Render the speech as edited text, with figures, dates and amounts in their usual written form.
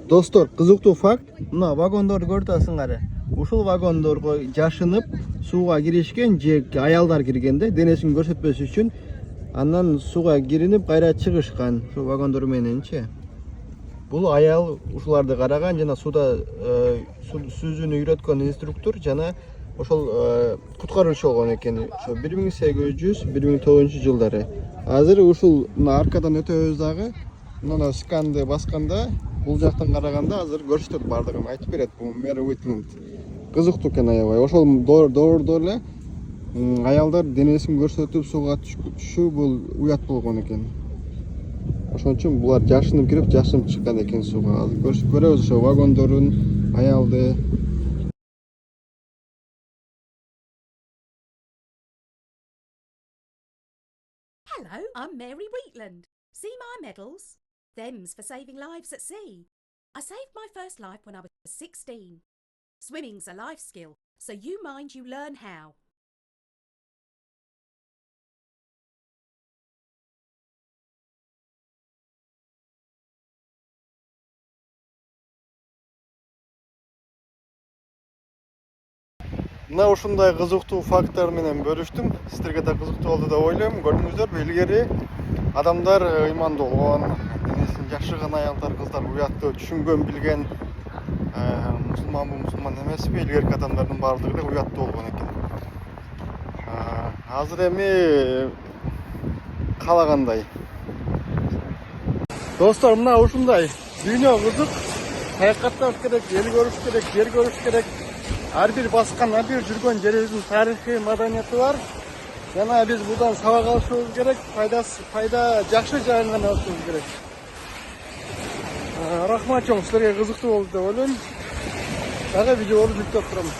Достор, кызыктуу факт, мына вагондорду көрүп атасыңар. Ушул вагондорго жашынып сууга киришкен же аялдар киргенде денесин көрсөтпөс үчүн андан сууга киринип кайра чыгышкан. Ушул вагондор мененчи. Бул аял ушуларды караган жана сууда сүзүүнү үйрөткөн инструктор жана ошол куткаруучу болгон экен. Ошо 1800-1900 жылдары. Азыр ушул аркадан өтөбүз дагы. Мына сканды басканда бул жактан караганда азыр көрсөтөт, бардыгын айтып берет. Бул Мэри Уитланд. Кызыктуу экен аябай. Ошол доордо эле аялдар денесин көрсөтүп сууга түшүү бул уят болгон экен. Ошон үчүн булар жашынып кирип, жашынып чыккан экен сууга. Азыр көрөбүз ошо вагондорун, аялды. Hello, I'm Mary Wheatland. See my medals? Them's for saving lives at sea. I saved my first life when I was 16. Swimming's a life skill, so you mind you learn how. Мына ушундай кызыктуу факттар менен бөлүштүм. Сиздерге да кызыктуу болду деп ойлойм. Көрдүңүздөрбү, илгери адамдар ыймандуу болгон, денесин жашырган аялдар, кыздар уятты түшүнгөн, билген, мусулман эмеспи, илгерки адамдардын баардыгы эле уяттуу болгон экен. Азыр эми каалагандай. Достор, мына ушундай дүйнө кызык. Саякатташ керек, эл көрүш керек, жер көрүш керек. Ар бир баскан, ар бир жүргөн жерибиздин тарыхый, маданияты бар. Жана биз будан сабак алышыбыз керек, пайда жакшы жайын гана алышыбыз керек. Рахмат чоң, силерге кызыктуу болду деп ойлойм. Дагы видеолорду жүктөп турам.